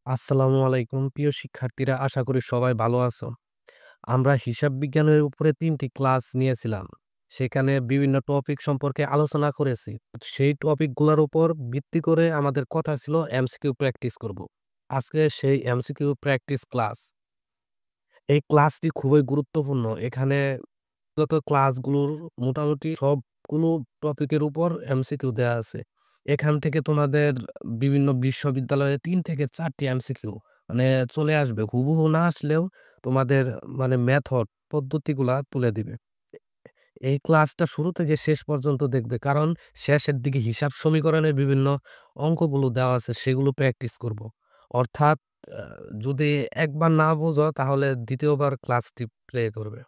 আসসালামু আলাইকুম প্রিয় শিক্ষার্থীরা, আশা করি সবাই ভালো আছো। আমরা হিসাব বিজ্ঞানের উপরে ৩টি ক্লাস নিয়েছিলাম। সেখানে বিভিন্ন টপিক সম্পর্কে আলোচনা করেছি। সেই টপিকগুলোর উপর ভিত্তি করে আমাদের কথা ছিল এমসিকিউ প্র্যাকটিস করব। আজকে সেই এমসিকিউ প্র্যাকটিস ক্লাস। এই ক্লাসটি খুবই গুরুত্বপূর্ণ। এখানে যত ক্লাসগুলোর মোটামুটি সবগুলো টপিকের উপর এমসিকিউ দেয়া আছে। এখান থেকে তোমাদের বিভিন্ন বিশ্ববিদ্যালয়ে ৩ থেকে ৪ টি এমসিকিউ মানে চলে আসবে। হুবহু না আসলেও তোমাদের মানে মেথড পদ্ধতিগুলা তুলে দিবে। এই ক্লাসটা শুরু থেকে শেষ পর্যন্ত দেখবে। কারণ শেষের দিকে হিসাব সমীকরণের বিভিন্ন অঙ্কগুলো দেওয়া আছে সেগুলো প্র্যাকটিস করব। অর্থাৎ আ যদি একবার না বোঝো তাহলে ২য় বার ক্লাসটি প্লে করবে।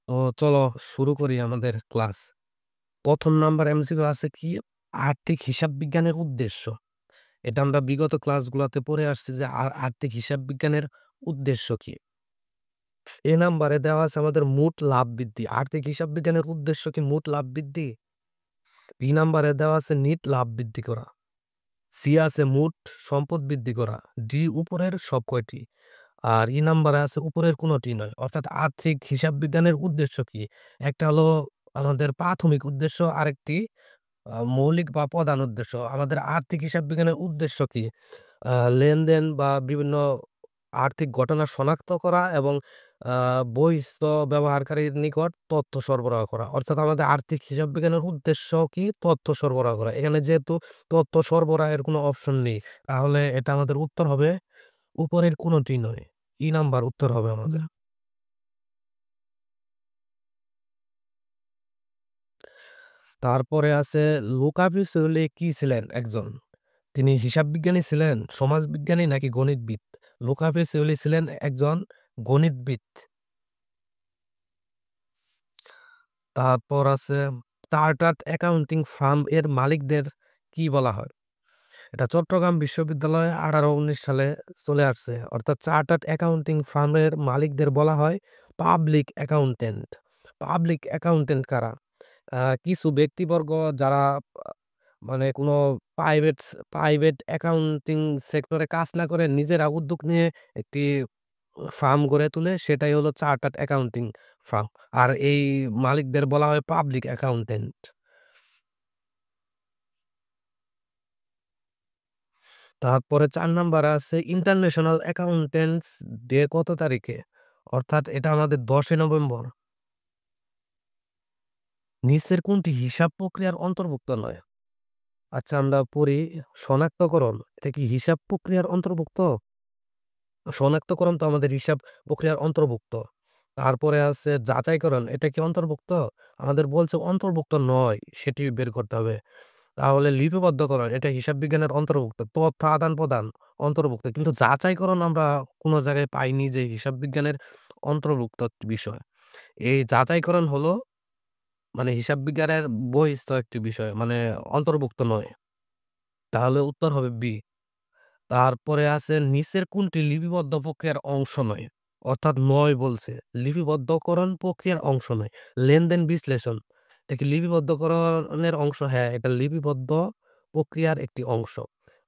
তো চলো শুরু করি আমাদের ক্লাস। ১ম নাম্বার এমসিকিউ আছে কি? আর্থিক হিসাব বিজ্ঞানের উদ্দেশ্য। এটা আমরা বিগত ক্লাসগুলাতে পড়ে আসছি যে আর্থিক হিসাব বিজ্ঞানের উদ্দেশ্য কি? এ নাম্বারে দেওয়া আছে আমাদের মোট লাভ বৃদ্ধি। আর্থিক হিসাব বিজ্ঞানের উদ্দেশ্য কি মোট লাভ বৃদ্ধি? বি নাম্বারে দেওয়া আছে নিট লাভ বৃদ্ধি করা। সি আছে মোট সম্পদ বৃদ্ধি করা। ডি উপরের সব কয়টি? আর ই নাম্বারে আছে উপরের কোনটি নয়। অর্থাৎ আর্থিক হিসাব বিজ্ঞানের উদ্দেশ্য কি? একটা হলো আমাদের প্রাথমিক উদ্দেশ্য, আরেকটি মৌলিক বা প্রধান উদ্দেশ্য। আমাদের আর্থিক হিসাব বিজ্ঞানের উদ্দেশ্য কি? আ লেনদেন বা বিভিন্ন আর্থিক ঘটনা শনাক্ত করা এবং আ বহিঃস্থ ব্যবহারকারীর নিকট তথ্য সরবরাহ করা। অর্থাৎ আমাদের আর্থিক হিসাব বিজ্ঞানের উদ্দেশ্য কি? তথ্য সরবরাহ করা। এখানে যেহেতু তথ্য সরবরাহের কোনো অপশন নেই, তাহলে এটা আমাদের উত্তর হবে উপরের কোনটি নয়। ই নাম্বার উত্তর হবে আমাদের। তারপরে আছে লুকা পাকিওলি কি ছিলেন একজন? তিনি হিসাব বিজ্ঞানী ছিলেন, সমাজবিজ্ঞানী নাকি গণিতবিদ? লুকা পাকিওলি ছিলেন একজন গণিতবিদ। তারপর আছে চার্টার্ড অ্যাকাউন্টিং ফার্ম এর মালিকদের কি বলা হয়? এটা চট্টগ্রাম বিশ্ববিদ্যালয়ে ১৮১৯ সালে চলে আসছে। অর্থাৎ চার্টার্ড অ্যাকাউন্টিং ফার্মের মালিকদের বলা হয় পাবলিক অ্যাকাউন্ট্যান্ট। পাবলিক অ্যাকাউন্ট্যান্ট কারা? কিছু ব্যক্তিবর্গ যারা মানে কোনো প্রাইভেট প্রাইভেট অ্যাকাউন্টিং সেক্টরে কাজ না করে নিজেরা উদ্যোগ নিয়ে একটি ফার্ম গড়ে তোলে, সেটাই হলো চার্টার্ড অ্যাকাউন্টিং ফার্ম। আর এই মালিকদের বলা হয় পাবলিক অ্যাকাউন্ট্যান্ট। তারপরে ৪ নাম্বারে আছে ইন্টারন্যাশনাল অ্যাকাউন্ট্যান্টস ডে কত তারিখে? অর্থাৎ এটা আমাদের ১০ নভেম্বর। নিচের কোনটি হিসাব প্রক্রিয়ার অন্তর্ভুক্ত নয়? আচ্ছা আমরা পড়ি শনাক্তকরণ। এটা কি হিসাব প্রক্রিয়ার অন্তর্ভুক্ত? শনাক্তকরণ তো আমাদের হিসাব প্রক্রিয়ার অন্তর্ভুক্ত। তারপরে আছে যাচাইকরণ। এটা কি অন্তর্ভুক্ত? আমাদের বলছে অন্তর্ভুক্ত নয়, সেটি বের করতে হবে। তাহলে লিপিবদ্ধকরণ এটা হিসাব বিজ্ঞানের অন্তর্ভুক্ত। তথ্য আদান-প্রদান অন্তর্ভুক্ত। কিন্তু যাচাইকরণ আমরা কোন জায়গায় পাইনি যে হিসাব বিজ্ঞানের অন্তর্ভুক্ত একটি বিষয়। এই যাচাইকরণ হলো মানে হিসাব বিজ্ঞানের বহিঃস্থ একটি বিষয়, মানে অন্তর্ভুক্ত নয়। তাহলে উত্তর হবে বি। তারপরে আছে নিচের কোনটি লিপিবদ্ধ প্রক্রিয়ার অংশ নয়? অর্থাৎ নয় বলছে। লিপিবদ্ধকরণ প্রক্রিয়ার অংশ নয়। লেনদেন বিশ্লেষণ। এটা কি লিপিবদ্ধকরণের অংশ? হ্যাঁ, এটা লিপিবদ্ধ প্রক্রিয়ার একটি অংশ।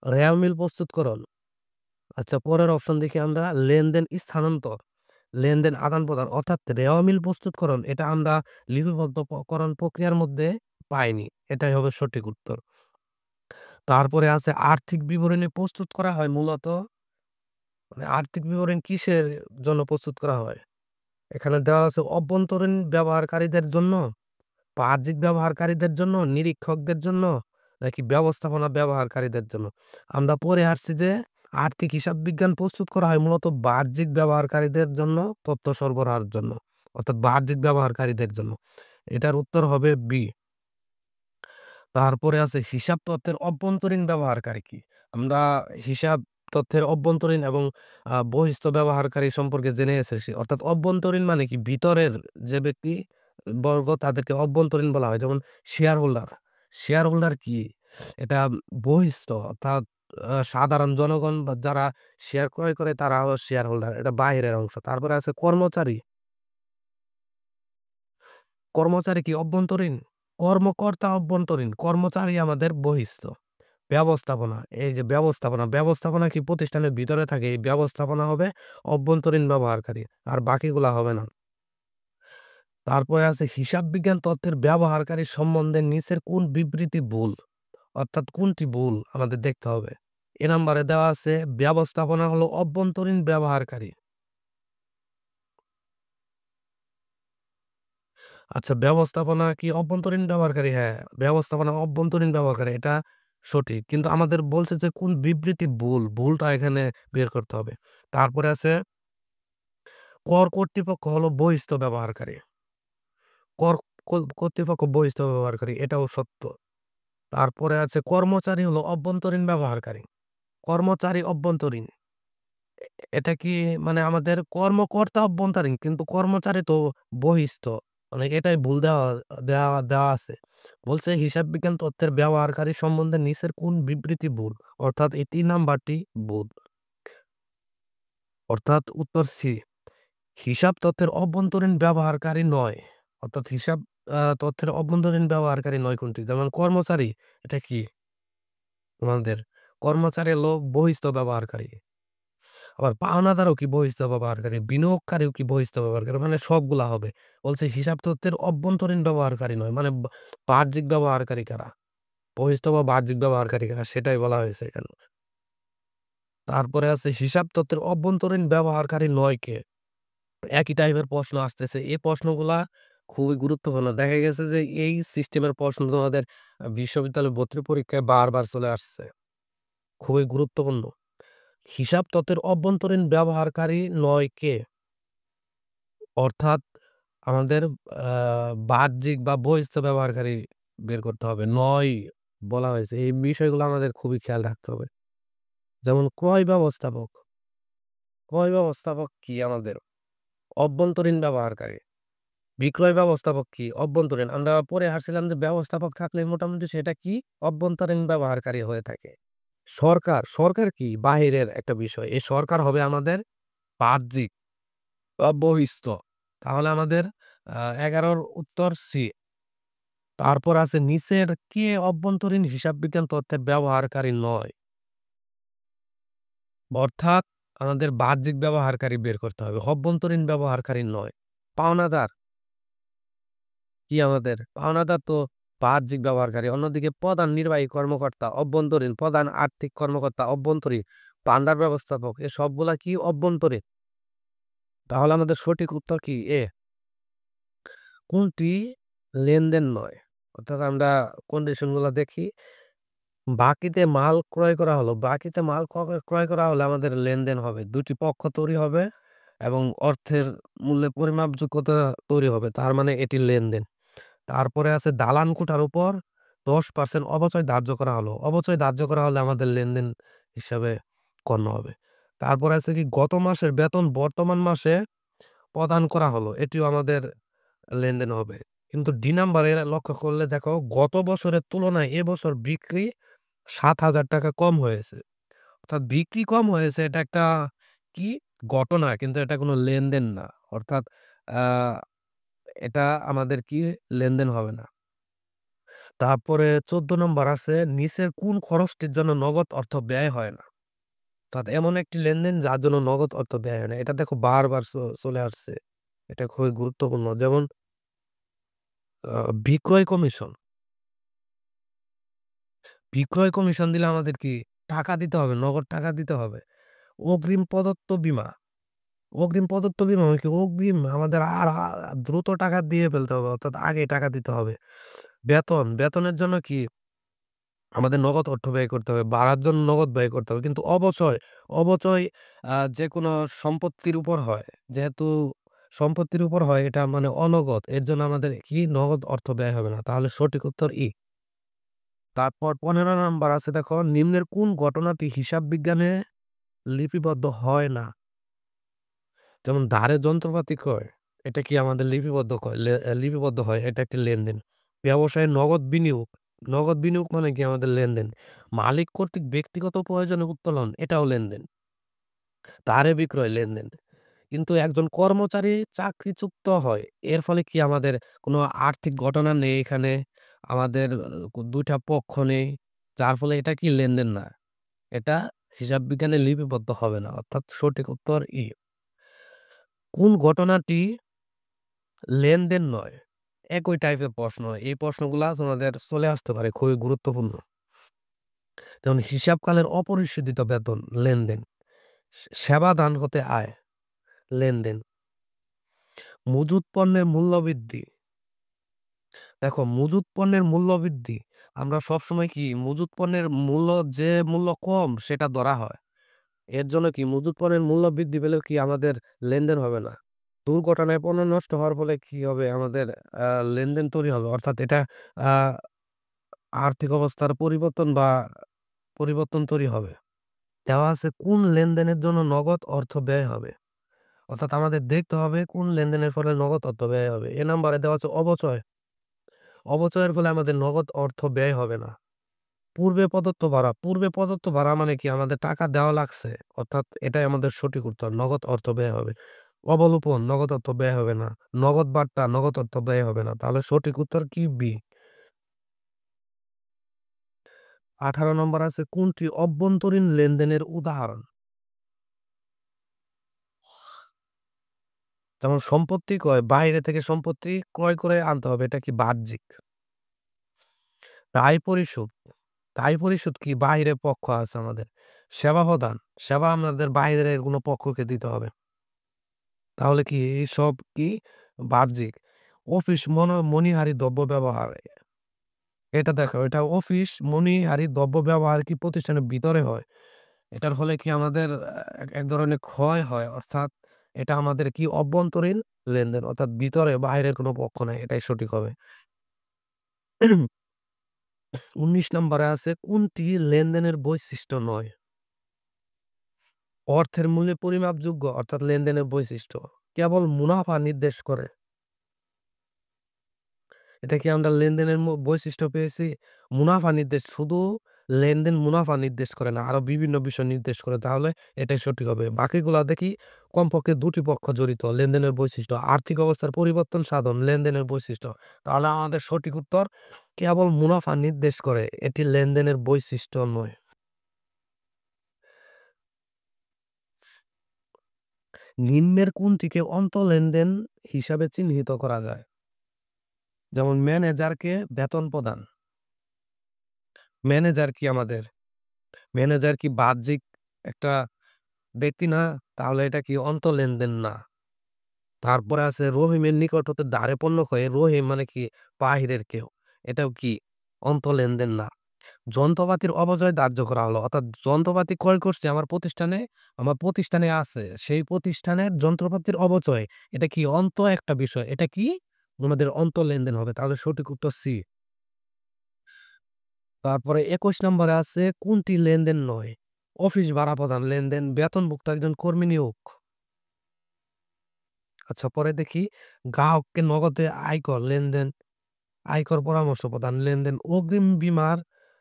রেওয়া মিল প্রস্তুতকরণ। আচ্ছা পরের অপশন দেখি আমরা লেনদেন স্থানান্তর, লেনদেন আদান-প্রদান অর্থাৎ রেওয়া মিল প্রস্তুতকরণ এটা আমরা লিপিবদ্ধ করণ প্রক্রিয়ার মধ্যে পাইনি। এটাই হবে সঠিক উত্তর। তারপরে আছে আর্থিক বিবরণী প্রস্তুত করা হয় মূলত মানে আর্থিক বিবরণী কিসের জন্য প্রস্তুত করা হয়? এখানে দেওয়া আছে অভ্যন্তরীণ ব্যবহারকারীদের জন্য, বাহ্যিক ব্যবহারকারীদের জন্য, নিরীক্ষকদের জন্য নাকি ব্যবস্থাপনা ব্যবহারকারীদের জন্য? আমরা পড়ে আসছি যে আর্থিক হিসাব বিজ্ঞান প্রস্তুত করা হয় মূলত বাহ্যিক ব্যবহারকারীদের জন্য, তথ্য সরবরাহের জন্য। অর্থাৎ বাহ্যিক ব্যবহারকারীদের জন্য। এটার উত্তর হবে বি। তারপরে আছে হিসাব তথ্যের অভ্যন্তরীণ ব্যবহারকারী কি? আমরা হিসাব তথ্যের অভ্যন্তরীণ এবং বহিঃস্থ ব্যবহারকারী সম্পর্কে জেনে এসেছি। অর্থাৎ অভ্যন্তরীণ মানে কি? ভিতরের যে ব্যক্তি বর্গ তাদেরকে অভ্যন্তরীণ বলা হয়। যেমন শেয়ার হোল্ডার। শেয়ার হোল্ডার কি? এটা বহিঃস্থ অর্থাৎ সাধারণ জনগণ বা যারা শেয়ার ক্রয় করে তারা হলো শেয়ার হোল্ডার। এটা বাহিরের অংশ। তারপরে আছে কর্মচারী। কর্মচারী কি অভ্যন্তরীণ? কর্মকর্তা অভ্যন্তরীণ, কর্মচারী আমাদের বহিঃস্থ। ব্যবস্থাপনা। এই যে ব্যবস্থাপনা কি প্রতিষ্ঠানের ভিতরে থাকে? এই ব্যবস্থাপনা হবে অভ্যন্তরীণ ব্যবহারকারী। আর বাকিগুলা হবে না। তারপরে আছে হিসাব বিজ্ঞান তথ্যের ব্যবহারকারী সম্বন্ধে নিচের কোন বিবৃতি ভুল? অর্থাৎ কোনটি ভুল আমাদের দেখতে হবে। এ নাম্বারে দেওয়া আছে ব্যবস্থাপনা হলো অভ্যন্তরীণ ব্যবহারকারী। আচ্ছা ব্যবস্থাপনা কি অভ্যন্তরীণ ব্যবহারকারী? হ্যাঁ, ব্যবস্থাপনা অভ্যন্তরীণ ব্যবহারকারী এটা সঠিক। কিন্তু আমাদের বলছে যে কোন বিবৃতি ভুল, ভুলটা এখানে বের করতে হবে। তারপরে আছে কর কর্তৃপক্ষ হলো বহিঃস্থ ব্যবহারকারী। কর কর্তৃপক্ষ বহিঃস্থ ব্যবহারকারী এটাও সত্য। তারপরে আছে কর্মচারী হলো অভ্যন্তরীণ ব্যবহারকারী। কর্মচারী অভ্যন্তরীণ। এটা কি মানে আমাদের কর্মকর্তা অভ্যন্তরীণ কিন্তু কর্মচারী তো বহিঃস্থ। মানে এটাই ভুল দেওয়া দেওয়া দেওয়া আছে। বলছে হিসাব বিজ্ঞান তথ্যের ব্যবহারকারী সম্বন্ধে নিচের কোন বিবৃতি ভুল? অর্থাৎ এই ৩ নাম্বারটি ভুল। অর্থাৎ উত্তর সি। হিসাব তথ্যের অভ্যন্তরীণ ব্যবহারকারী নয়। অর্থাৎ হিসাব তথ্যের অভ্যন্তরীণ ব্যবহারকারী নয় কোনটি? যেমন কর্মচারী এটা কি? আমাদের কর্মচারী হলো বহিঃস্থ ব্যবহারকারী। আবার পাওনাদারও কি বহিঃস্থ ব্যবহারকারী, বিনিয়োগকারীও কি বহিঃস্থ ব্যবহারকারী মানে সবগুলা হবে। বলছে হিসাব তথ্যের অভ্যন্তরীণ ব্যবহারকারী নয়। মানে বাহ্যিক ব্যবহারকারী কারা? বহিঃস্থ বা বাহ্যিক ব্যবহারকারী কারা? সেটাই বলা হয়েছে এখানে। তারপরে আছে হিসাব তথ্যের অভ্যন্তরীণ ব্যবহারকারী নয় কে? একই টাইপের প্রশ্ন আসতেছে। এই প্রশ্নগুলা খুবই গুরুত্বপূর্ণ। দেখা গেছে যে এই সিস্টেমের প্রশ্ন তোমাদের বিশ্ববিদ্যালয় ভর্তি পরীক্ষায় বারবার চলে আসছে। খুবই গুরুত্বপূর্ণ। হিসাব তথ্যের অভ্যন্তরীণ ব্যবহারকারী নয় কে? অর্থাৎ আমাদের আ বাহ্যিক বা বহিঃস্থ ব্যবহারকারী বের করতে হবে। নয় বলা হয়েছে। এই বিষয়গুলো আমাদের খুবই খেয়াল রাখতে হবে। যেমন ক্রয় ব্যবস্থাপক। ক্রয় ব্যবস্থাপক কি আমাদের? অভ্যন্তরীণ ব্যবহারকারী। বিক্রয় ব্যবস্থাপক কি? অভ্যন্তরীণ। আমরা পড়ে আসছিলাম যে ব্যবস্থাপক থাকলে মোটামুটি সেটা কি? অভ্যন্তরীণ ব্যবহারকারী হয়ে থাকে। সরকার কি? বাহিরের একটা বিষয়। এই সরকার হবে আমাদের বাহ্যিক বা বহিঃস্থ। তাহলে আমাদের ১১ র উত্তর সি। তারপর আছে নিচের কে অভ্যন্তরীণ হিসাব বিজ্ঞান তথ্যের ব্যবহারকারী নয়? অর্থাৎ আমাদের বাহ্যিক ব্যবহারকারী বের করতে হবে। অভ্যন্তরীণ ব্যবহারকারী নয়। পাওনাদার কি আমাদের? পাওনাদার তো বাহ্যিক ব্যবহারকারী। অন্যদিকে প্রধান নির্বাহী কর্মকর্তা অভ্যন্তরীণ, প্রধান আর্থিক কর্মকর্তা অভ্যন্তরীণ, ভান্ডার ব্যবস্থাপক এ সবগুলা কি অভ্যন্তরীণ। তাহলে আমাদের সঠিক উত্তর কি? এ। কোনটি লেনদেন নয়? অর্থাৎ আমরা কন্ডিশন গুলা দেখি। বাকিতে মাল ক্রয় করা হলো। বাকিতে মাল ক্রয় করা হলে আমাদের লেনদেন হবে। ২ টি পক্ষ তৈরি হবে এবং অর্থের মূল্যে পরিমাপযোগ্যতা তৈরি হবে। তার মানে এটি লেনদেন। তারপরে আছে দালান কোঠার উপর ১০% অবচয় ধার্য করা হলো। অবচয় ধার্য করা হলে আমাদের লেনদেন হিসাবে গণ্য হবে। তারপরে আছে কি গত মাসের বেতন বর্তমান মাসে প্রদান করা হলো। এটিও আমাদের লেনদেন হবে। কিন্তু ডি নাম্বারে লক্ষ্য করলে দেখো গত বছরের তুলনায় এবছর বিক্রি ৳৭,০০০ কম হয়েছে। অর্থাৎ বিক্রি কম হয়েছে এটা একটা কি ঘটনা কিন্তু এটা কোনো লেনদেন না। অর্থাৎ আ এটা আমাদের কি লেনদেন হবে না। তারপরে ১৪ নম্বর আছে নিচের কোন খরচটির জন্য নগদ অর্থ ব্যয় হয় না? অর্থাৎ এমন একটি লেনদেন যার জন্য নগদ অর্থ ব্যয় হয় না। এটা দেখো বারবার চলে আসছে। এটা খুবই গুরুত্বপূর্ণ। যেমন আ বিক্রয় কমিশন। বিক্রয় কমিশন দিলে আমাদের কি টাকা দিতে হবে, নগদ টাকা দিতে হবে। অগ্রিম প্রদত্ত বীমা। অগ্রিম প্রদত্ত বীমা মানে কি? অগ্রিম আমাদের আর দ্রুত টাকা দিয়ে ফেলতে হবে। অর্থাৎ আগেই টাকা দিতে হবে। বেতনের জন্য কি আমাদের নগদ অর্থ ব্যয় করতে হবে। বাড়ার জন্য নগদ ব্যয় করতে হবে। কিন্তু অবচয় যেকোনো সম্পত্তির উপর হয়। যেহেতু সম্পত্তির উপর হয় এটা মানে অনগদ। এর জন্য আমাদের কি নগদ অর্থ ব্যয় হবে না। তাহলে সঠিক উত্তর ই। তারপর ১৫ নাম্বার আছে দেখো নিম্নের কোন ঘটনাটি হিসাব বিজ্ঞানে লিপিবদ্ধ হয় না? যেমন ধারে যন্ত্রপাতি ক্রয়, এটা কি আমাদের লিপিবদ্ধ কয় লিপিবদ্ধ হয়, এটা একটি লেনদেন। ব্যবসায়ে নগদ বিনিয়োগ মানে কি আমাদের লেনদেন। মালিক কর্তৃক ব্যক্তিগত প্রয়োজনে উত্তোলন, এটাও লেনদেন। ধারে বিক্রয় লেনদেন। কিন্তু একজন কর্মচারী চাকরিচ্যুত হয়। এর ফলে কি আমাদের কোনো আর্থিক ঘটনা নেই এখানে। আমাদের ২ টা পক্ষ নেই। যার ফলে এটা কি লেনদেন না। এটা হিসাব বিজ্ঞানে লিপিবদ্ধ হবে না। অর্থাৎ সঠিক উত্তর ই। কোন ঘটনাটি লেনদেন নয়? একই টাইপের প্রশ্ন। এই প্রশ্নগুলা তোমাদের চলে আসতে পারে, খুবই গুরুত্বপূর্ণ। যেমন হিসাবকালের অপরিশোধিত বেতন, লেনদেন। সেবা দান হতে আয়, লেনদেন। মজুত পণ্যের মূল্যবৃদ্ধি। দেখো মজুত পণ্যের মূল্যবৃদ্ধি, আমরা সবসময় কি মজুত পণ্যের মূল্য যে মূল্য কম সেটা ধরা হয়। এর জন্য কি মজুত পণ্যের মূল্য বৃদ্ধি পেলেও কি আমাদের লেনদেন হবে না। দুর্ঘটনায় পণ্য নষ্ট হওয়ার ফলে কি হবে আমাদের লেনদেন তৈরি হবে। অর্থাৎ এটা আ আর্থিক অবস্থার পরিবর্তন বা পরিবর্তন তৈরি হবে। দেওয়া আছে কোন লেনদেনের জন্য নগদ অর্থ ব্যয় হবে। অর্থাৎ আমাদের দেখতে হবে কোন লেনদেনের ফলে নগদ অর্থ ব্যয় হবে। এ নাম্বারে দেওয়া আছে অবচয়। অবচয়ের ফলে আমাদের নগদ অর্থ ব্যয় হবে না। পূর্বে প্রদত্ত ভাড়া। পূর্বে প্রদত্ত ভাড়া মানে কি আমাদের টাকা দেওয়া লাগছে। অর্থাৎ এটাই আমাদের সঠিক উত্তর। নগদ অর্থ ব্যয় হবে। অবলোপন, নগদ অর্থ ব্যয় হবে না। নগদ বার্তা, নগদ অর্থ ব্যয় হবে না। তাহলে সঠিক উত্তর কি বি। ১৮ নম্বর আছে কোনটি অভ্যন্তরীণ লেনদেনের উদাহরণ? যেমন সম্পত্তি ক্রয়, বাইরে থেকে সম্পত্তি ক্রয় করে আনতে হবে। এটা কি বাহ্যিক। দায় পরিশোধ। দায় পরিশোধ কি বাহিরে পক্ষ আছে আমাদের। সেবা প্রদান। সেবা আমাদের বাইরের কোনো পক্ষকে দিতে হবে। তাহলে কি এইসব কি বাহ্যিক। অফিস মণিহারি দ্রব্য ব্যবহার। এটা দেখো, এটা অফিস মণিহারি দ্রব্য ব্যবহার কি প্রতিষ্ঠানের ভিতরে হয়। এটার ফলে কি আমাদের এক ধরনের ক্ষয় হয়। অর্থাৎ এটা আমাদের কি অভ্যন্তরীণ লেনদেন। অর্থাৎ ভিতরে বাইরের কোনো পক্ষ নাই। এটাই সঠিক হবে। ১৯ নম্বরে আছে কোনটি লেনদেনের বৈশিষ্ট্য নয়? অর্থের মূল্যে পরিমাপযোগ্য অর্থাৎ লেনদেনের বৈশিষ্ট্য। কেবল মুনাফা নির্দেশ করে। এটা কি আমরা লেনদেনের বৈশিষ্ট্য পেয়েছি? মুনাফা নির্দেশ, শুধু লেনদেন মুনাফা নির্দেশ করে না, আরো বিভিন্ন বিষয় নির্দেশ করে। তাহলে এটাই সঠিক হবে। বাকিগুলা দেখি কমপক্ষে ২ টি পক্ষ জড়িত, লেনদেনের বৈশিষ্ট্য। আর্থিক অবস্থার পরিবর্তন সাধন, লেনদেনের বৈশিষ্ট্য। তাহলে আমাদের সঠিক উত্তর কেবল মুনাফা নির্দেশ করে। এটি লেনদেনের বৈশিষ্ট্য নয়। নিম্নের কোনটিকে অন্তঃলেনদেন হিসাবে চিহ্নিত করা যায়? যেমন ম্যানেজারকে বেতন প্রদান। ম্যানেজার কি আমাদের? ম্যানেজার কি বাহ্যিক একটা ব্যক্তি না? তাহলে এটা কি অন্তঃলেনদেন না। তারপরে আছে রহিমের নিকট হতে ধারে পণ্য ক্রয়ে। রহিম মানে কি বাহিরের কেউ। এটাও কি অন্তঃলেনদেন না। যন্ত্রপাতির অপচয় ধার্য করা হলো। অর্থাৎ যন্ত্রপাতি ক্রয় করছি আমার প্রতিষ্ঠানে, আমার প্রতিষ্ঠানে আছে। সেই প্রতিষ্ঠানের যন্ত্রপাতির অপচয়। এটা কি একটা বিষয়। এটা কি আমাদের অন্তঃলেনদেন হবে। তাহলে সঠিক উত্তর সি। তারপরে ২১ নম্বরে আছে কোনটি লেনদেন নয়? অফিস ভাড়া প্রদান লেনদেন, বেতনভুক্ত একজন কর্মী নিয়োগ। আচ্ছা পরে দেখি গ্রাহককে নগদে আয়কর লেনদেন, আয়কর পরামর্শ প্রদান লেনদেন, অগ্রিম বীমার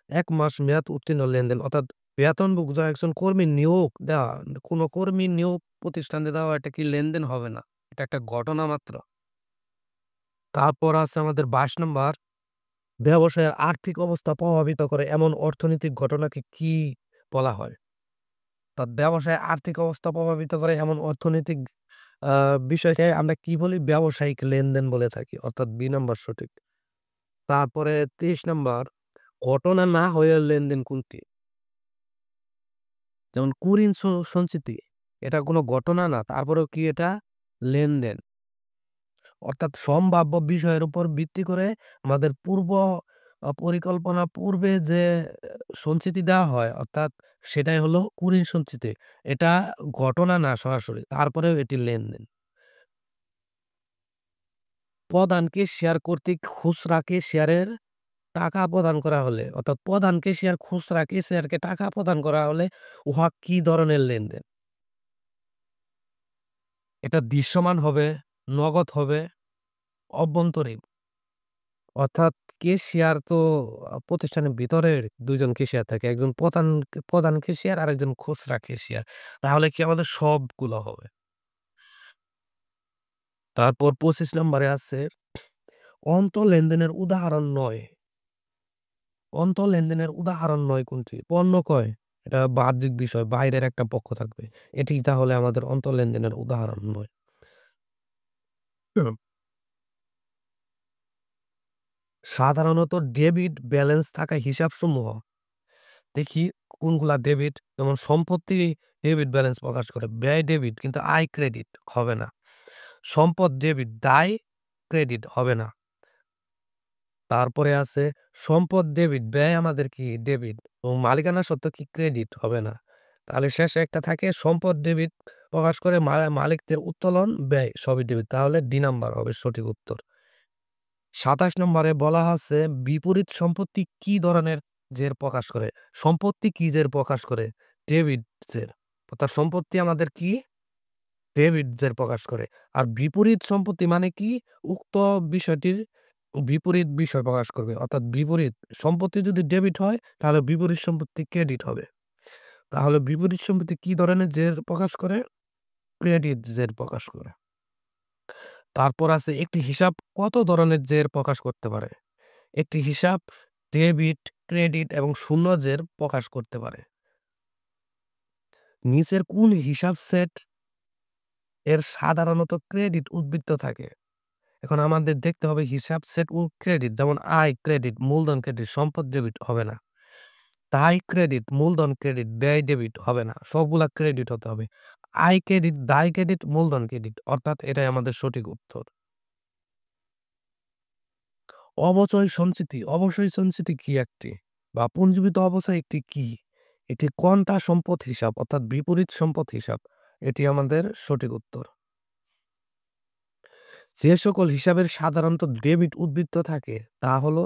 ১ মাস মেয়াদ উত্তীর্ণ লেনদেন। অর্থাৎ বেতনভুক্ত একজন কর্মী নিয়োগ দেওয়া, কোনো কর্মী নিয়োগ প্রতিষ্ঠানে দেওয়া এটা কি লেনদেন হবে না। এটা একটা ঘটনা মাত্র। তারপর আছে আমাদের ২২ নম্বর, ব্যবসায়ের আর্থিক অবস্থা প্রভাবিত করে এমন অর্থনৈতিক ঘটনাকে কি বলা হয়? ব্যবসায় আর্থিক অবস্থা প্রভাবিত করে এমন অর্থনৈতিক আ বিষয়কে আমরা কি বলি? ব্যবসায়িক লেনদেন বলে থাকি। অর্থাৎ ২ নাম্বার সঠিক। তারপরে ২৩ নাম্বার, ঘটনা না হয়ে লেনদেন কোনটি? যেমন কুঋণ সঞ্চিতি। এটা কোনো ঘটনা না। তারপরেও কি এটা? লেনদেন। অর্থাৎ সম্ভাব্য বিষয়ের উপর ভিত্তি করে আমাদের পূর্ব পরিকল্পনা পূর্বে যে সঞ্চিতি দেওয়া হয়, অর্থাৎ সেটাই হলো কুঋণ সঞ্চিতি। এটা ঘটনা না সরাসরি। তারপরেও এটি লেনদেন। প্রধানকে শেয়ার কর্তৃক খুচরাকে শেয়ারের টাকা প্রদান করা হলে, অর্থাৎ প্রধানকে শেয়ার খুচরাকে শেয়ারকে টাকা প্রদান করা হলে উহা কি ধরনের লেনদেন? এটা দৃশ্যমান হবে, নগদ হবে, অভ্যন্তরীণ। অর্থাৎ ক্যাশিয়ার তো প্রতিষ্ঠানের ভিতরে ২ জন ক্যাশিয়ার থাকে। একজন প্রধান ক্যাশিয়ার আরেকজন খুচরা ক্যাশিয়ার। তাহলে কি আমাদের সবগুলো হবে। তারপর ২৫ নম্বরে আছে অন্তঃলেনদেনের উদাহরণ নয়। অন্তঃলেনদেনের উদাহরণ নয় কোনটি? পণ্য ক্রয়, এটা বাহ্যিক বিষয়, বাইরের একটা পক্ষ থাকবে। এটি তাহলে আমাদের অন্তঃলেনদেনের উদাহরণ নয়। হুম। সাধারণত ডেবিট ব্যালেন্স থাকা হিসাবসমূহ দেখি কোনগুলা ডেবিট, যেমন সম্পত্তি ডেবিট ব্যালেন্স প্রকাশ করে। ব্যয় ডেবিট কিন্তু আয় ক্রেডিট হবে না। সম্পদ ডেবিট, দায় ক্রেডিট হবে না। তারপরে আছে সম্পদ ডেবিট, ব্যয় আমাদের কি ডেবিট এবং মালিকানা সত্ত্ব কি ক্রেডিট হবে না। তাহলে শেষে একটা থাকে সম্পদ ডেবিট প্রকাশ করে মালিকদের উত্তোলন, ব্যয় সবই ডেবিট। তাহলে ডি নাম্বার হবে সঠিক উত্তর। ২৭ নম্বরে বলা আছে বিপরীত সম্পত্তি কি ধরনের জের প্রকাশ করে? সম্পত্তি কি জের প্রকাশ করে? ডেবিট জের। অর্থাৎ সম্পত্তি আমাদের কি ডেবিট জের প্রকাশ করে। আর বিপরীত সম্পত্তি মানে কি? উক্ত বিষয়টির বিপরীত বিষয় প্রকাশ করবে। অর্থাৎ বিপরীত সম্পত্তি যদি ডেবিট হয় তাহলে বিপরীত সম্পত্তি ক্রেডিট হবে। তাহলে বিপরীত সম্পত্তি কি ধরনের জের প্রকাশ করে? ক্রেডিট জের প্রকাশ করে। তারপর আছে একটি হিসাব কত ধরনের জের প্রকাশ করতে পারে? একটি হিসাব ডেবিট, ক্রেডিট এবং শূন্য জের প্রকাশ করতে পারে। নিচের কোন হিসাব সেট এর সাধারণত ক্রেডিট উদ্বৃত্ত থাকে? এখন আমাদের দেখতে হবে হিসাব সেট ও ক্রেডিট, যেমন আয় ক্রেডিট, মূলধন ক্রেডিট, সম্পদ ডেবিট হবে না। দায় ক্রেডিট, মূলধন ক্রেডিট, ব্যয় ডেবিট হবে না। সবগুলা ক্রেডিট হতে হবে। আয় ক্রেডিট, দায় ক্রেডিট, মূলধন ক্রেডিট। অর্থাৎ এটাই আমাদের সঠিক উত্তর। অবচয় সঞ্চিতি, অবশ্যই সঞ্চিতি কি একটি? বা পুঞ্জীবিত অবচয় একটি কি? এটি কন্টা সম্পদ হিসাব অর্থাৎ বিপরীত সম্পদ হিসাব। এটি আমাদের সঠিক উত্তর। যে সকল হিসাবের সাধারণত ডেবিট উদ্বৃত্ত থাকে তা হলো